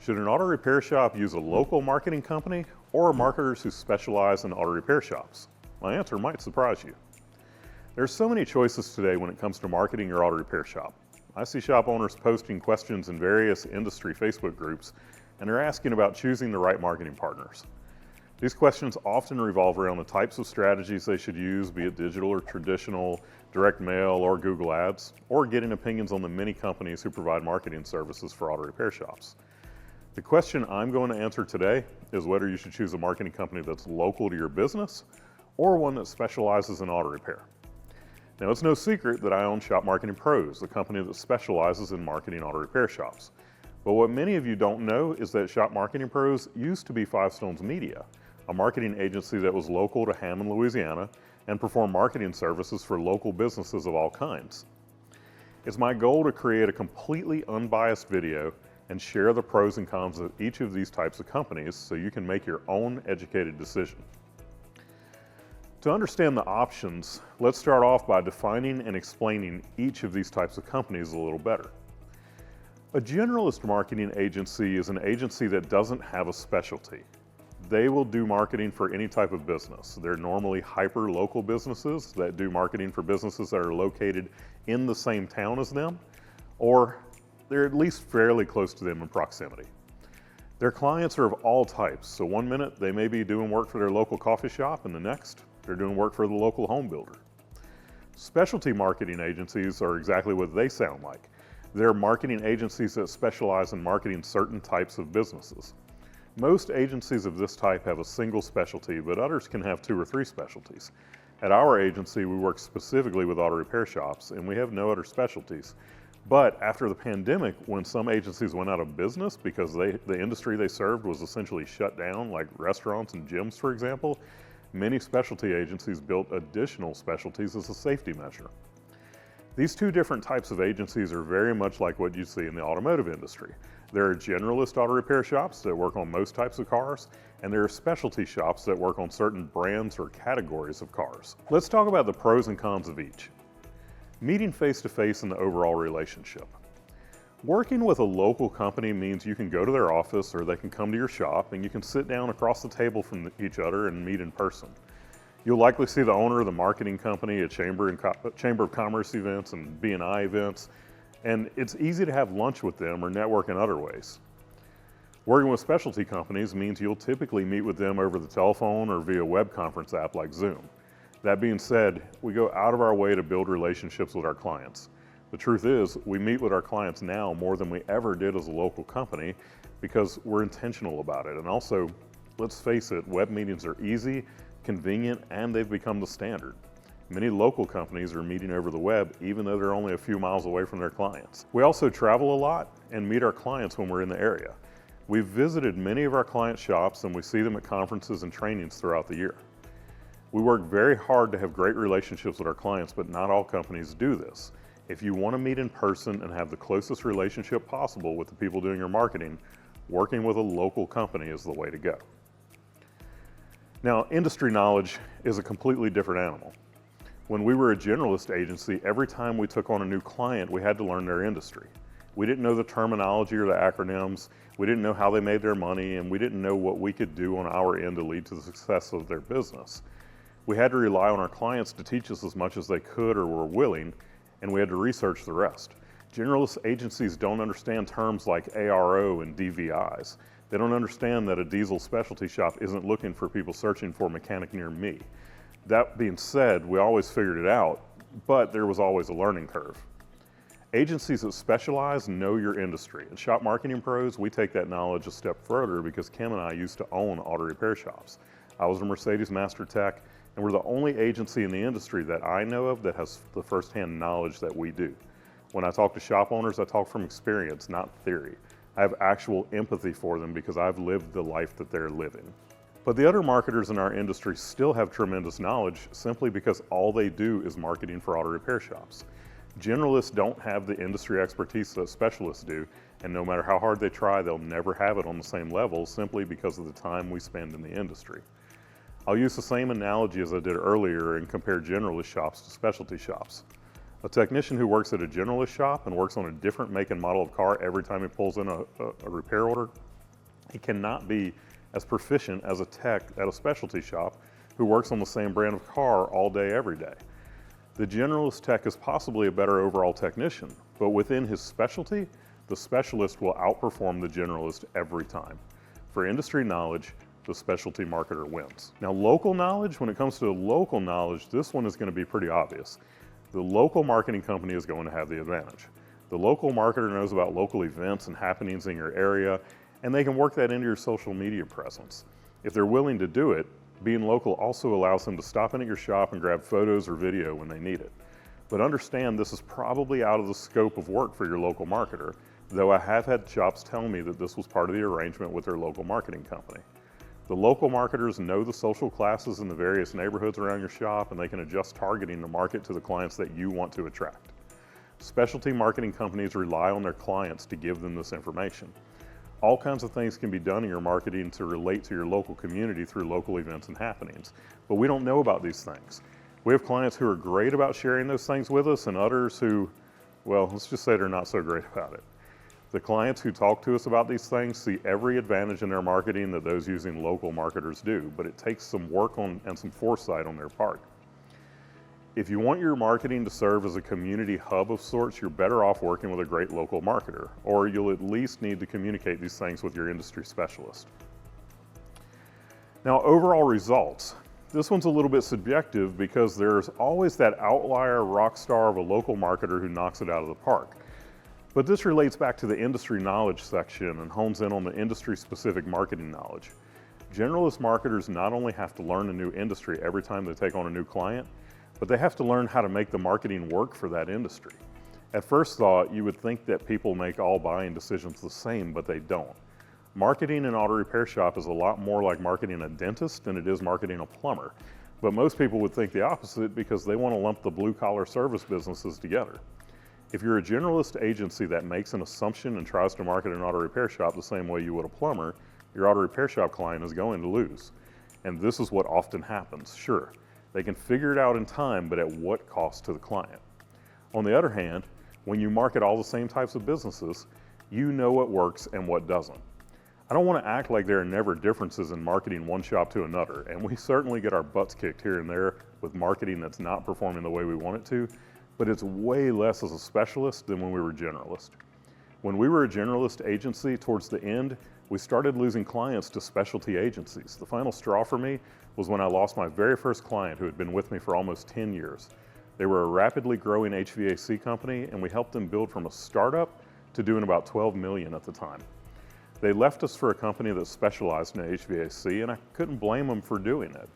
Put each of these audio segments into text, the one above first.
Should an auto repair shop use a local marketing company or marketers who specialize in auto repair shops? My answer might surprise you. There's so many choices today when it comes to marketing your auto repair shop. I see shop owners posting questions in various industry Facebook groups, and they're asking about choosing the right marketing partners. These questions often revolve around the types of strategies they should use, be it digital or traditional, direct mail or Google Ads, or getting opinions on the many companies who provide marketing services for auto repair shops. The question I'm going to answer today is whether you should choose a marketing company that's local to your business or one that specializes in auto repair. Now, it's no secret that I own Shop Marketing Pros, a company that specializes in marketing auto repair shops. But what many of you don't know is that Shop Marketing Pros used to be Five Stones Media, a marketing agency that was local to Hammond, Louisiana, and performed marketing services for local businesses of all kinds. It's my goal to create a completely unbiased video and share the pros and cons of each of these types of companies so you can make your own educated decision. To understand the options, let's start off by defining and explaining each of these types of companies a little better. A generalist marketing agency is an agency that doesn't have a specialty. They will do marketing for any type of business. They're normally hyper-local businesses that do marketing for businesses that are located in the same town as them, or they're at least fairly close to them in proximity. Their clients are of all types, so one minute they may be doing work for their local coffee shop and the next they're doing work for the local home builder. Specialty marketing agencies are exactly what they sound like. They're marketing agencies that specialize in marketing certain types of businesses. Most agencies of this type have a single specialty, but others can have 2 or 3 specialties. At our agency, we work specifically with auto repair shops and we have no other specialties. But after the pandemic, when some agencies went out of business because the industry they served was essentially shut down, like restaurants and gyms, for example, many specialty agencies built additional specialties as a safety measure. These 2 different types of agencies are very much like what you see in the automotive industry. There are generalist auto repair shops that work on most types of cars, and there are specialty shops that work on certain brands or categories of cars. Let's talk about the pros and cons of each. Meeting face-to-face in the overall relationship. Working with a local company means you can go to their office or they can come to your shop and you can sit down across the table from each other and meet in person. You'll likely see the owner of the marketing company at Chamber of Commerce events and B&I events, and it's easy to have lunch with them or network in other ways. Working with specialty companies means you'll typically meet with them over the telephone or via web conference app like Zoom. That being said, we go out of our way to build relationships with our clients. The truth is, we meet with our clients now more than we ever did as a local company because we're intentional about it. And also, let's face it, web meetings are easy, convenient, and they've become the standard. Many local companies are meeting over the web even though they're only a few miles away from their clients. We also travel a lot and meet our clients when we're in the area. We've visited many of our client shops and we see them at conferences and trainings throughout the year. We work very hard to have great relationships with our clients, but not all companies do this. If you want to meet in person and have the closest relationship possible with the people doing your marketing, working with a local company is the way to go. Now, industry knowledge is a completely different animal. When we were a generalist agency, every time we took on a new client, we had to learn their industry. We didn't know the terminology or the acronyms, we didn't know how they made their money, and we didn't know what we could do on our end to lead to the success of their business. We had to rely on our clients to teach us as much as they could or were willing, and we had to research the rest. Generalist agencies don't understand terms like ARO and DVIs. They don't understand that a diesel specialty shop isn't looking for people searching for a mechanic near me. That being said, we always figured it out, but there was always a learning curve. Agencies that specialize know your industry. At Shop Marketing Pros, we take that knowledge a step further because Kim and I used to own auto repair shops. I was a Mercedes Master Tech, and we're the only agency in the industry that I know of that has the firsthand knowledge that we do. When I talk to shop owners, I talk from experience, not theory. I have actual empathy for them because I've lived the life that they're living. But the other marketers in our industry still have tremendous knowledge simply because all they do is marketing for auto repair shops. Generalists don't have the industry expertise that specialists do, and no matter how hard they try, they'll never have it on the same level simply because of the time we spend in the industry. I'll use the same analogy as I did earlier and compare generalist shops to specialty shops. A technician who works at a generalist shop and works on a different make and model of car every time he pulls in a repair order, he cannot be as proficient as a tech at a specialty shop who works on the same brand of car all day, every day. The generalist tech is possibly a better overall technician, but within his specialty, the specialist will outperform the generalist every time. For industry knowledge, the specialty marketer wins. Now, local knowledge, when it comes to local knowledge, this one is going to be pretty obvious. The local marketing company is going to have the advantage. The local marketer knows about local events and happenings in your area, and they can work that into your social media presence. If they're willing to do it, being local also allows them to stop in at your shop and grab photos or video when they need it. But understand this is probably out of the scope of work for your local marketer, though I have had shops tell me that this was part of the arrangement with their local marketing company. The local marketers know the social classes in the various neighborhoods around your shop, and they can adjust targeting to market to the clients that you want to attract. Specialty marketing companies rely on their clients to give them this information. All kinds of things can be done in your marketing to relate to your local community through local events and happenings, but we don't know about these things. We have clients who are great about sharing those things with us, and others who, well, let's just say they're not so great about it. The clients who talk to us about these things see every advantage in their marketing that those using local marketers do, but it takes some work on and some foresight on their part. If you want your marketing to serve as a community hub of sorts, you're better off working with a great local marketer, or you'll at least need to communicate these things with your industry specialist. Now, overall results. This one's a little bit subjective because there's always that outlier rock star of a local marketer who knocks it out of the park. But this relates back to the industry knowledge section and hones in on the industry-specific marketing knowledge. Generalist marketers not only have to learn a new industry every time they take on a new client, but they have to learn how to make the marketing work for that industry. At first thought, you would think that people make all buying decisions the same, but they don't. Marketing an auto repair shop is a lot more like marketing a dentist than it is marketing a plumber. But most people would think the opposite because they want to lump the blue-collar service businesses together. If you're a generalist agency that makes an assumption and tries to market an auto repair shop the same way you would a plumber, your auto repair shop client is going to lose. And this is what often happens, sure. They can figure it out in time, but at what cost to the client? On the other hand, when you market all the same types of businesses, you know what works and what doesn't. I don't want to act like there are never differences in marketing one shop to another, and we certainly get our butts kicked here and there with marketing that's not performing the way we want it to, but it's way less as a specialist than when we were generalist. When we were a generalist agency, towards the end, we started losing clients to specialty agencies. The final straw for me was when I lost my very first client who had been with me for almost 10 years. They were a rapidly growing HVAC company, and we helped them build from a startup to doing about $12 million at the time. They left us for a company that specialized in HVAC, and I couldn't blame them for doing it.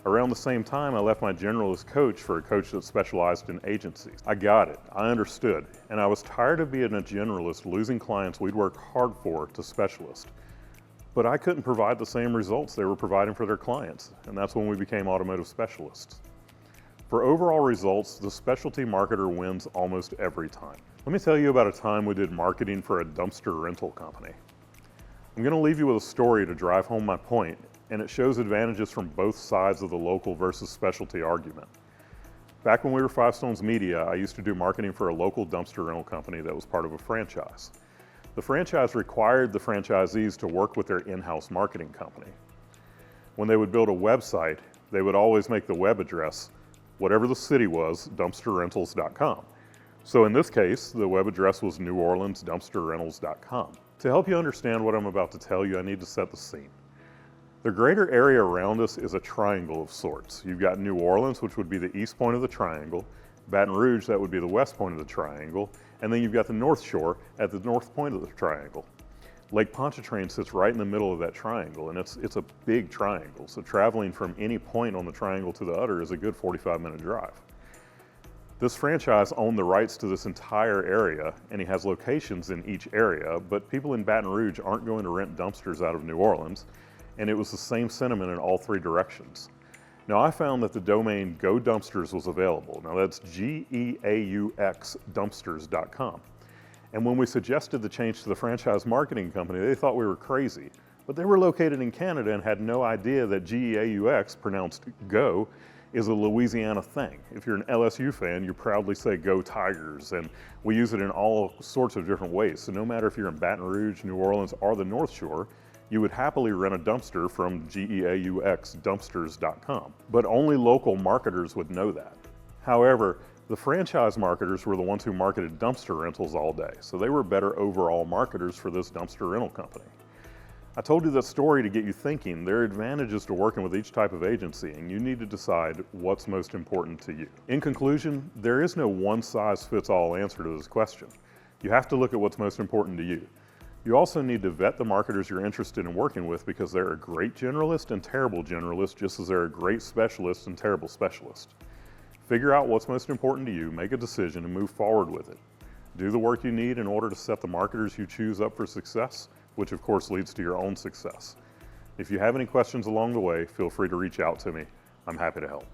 Around the same time, I left my generalist coach for a coach that specialized in agencies. I got it, I understood, and I was tired of being a generalist losing clients we'd worked hard for to specialists. But I couldn't provide the same results they were providing for their clients, and that's when we became automotive specialists. For overall results, the specialty marketer wins almost every time. Let me tell you about a time we did marketing for a dumpster rental company. I'm going to leave you with a story to drive home my point, and it shows advantages from both sides of the local versus specialty argument. Back when we were Five Stones Media, I used to do marketing for a local dumpster rental company that was part of a franchise. The franchise required the franchisees to work with their in-house marketing company. When they would build a website, they would always make the web address, whatever the city was, dumpsterrentals.com. So in this case, the web address was neworleansdumpsterrentals.com. To help you understand what I'm about to tell you, I need to set the scene. The greater area around us is a triangle of sorts. You've got New Orleans, which would be the east point of the triangle, Baton Rouge, that would be the west point of the triangle, and then you've got the North Shore at the north point of the triangle. Lake Pontchartrain sits right in the middle of that triangle, and it's a big triangle, so traveling from any point on the triangle to the other is a good 45-minute drive. This franchise owned the rights to this entire area, and he has locations in each area, but people in Baton Rouge aren't going to rent dumpsters out of New Orleans, and it was the same sentiment in all three directions. Now, I found that the domain Go Dumpsters was available. Now, that's G-E-A-U-X dumpsters.com. And when we suggested the change to the franchise marketing company, they thought we were crazy. But they were located in Canada and had no idea that G-E-A-U-X, pronounced Go, is a Louisiana thing. If you're an LSU fan, you proudly say Go Tigers, and we use it in all sorts of different ways. So no matter if you're in Baton Rouge, New Orleans, or the North Shore, You would happily rent a dumpster from GEAUXdumpsters.com, but only local marketers would know that. However, the franchise marketers were the ones who marketed dumpster rentals all day, so they were better overall marketers for this dumpster rental company. I told you that story to get you thinking. There are advantages to working with each type of agency, and you need to decide what's most important to you. In conclusion, there is no one-size-fits-all answer to this question. You have to look at what's most important to you. You also need to vet the marketers you're interested in working with, because there are great generalists and terrible generalists, just as there are great specialists and terrible specialists. Figure out what's most important to you, make a decision, and move forward with it. Do the work you need in order to set the marketers you choose up for success, which of course leads to your own success. If you have any questions along the way, feel free to reach out to me. I'm happy to help.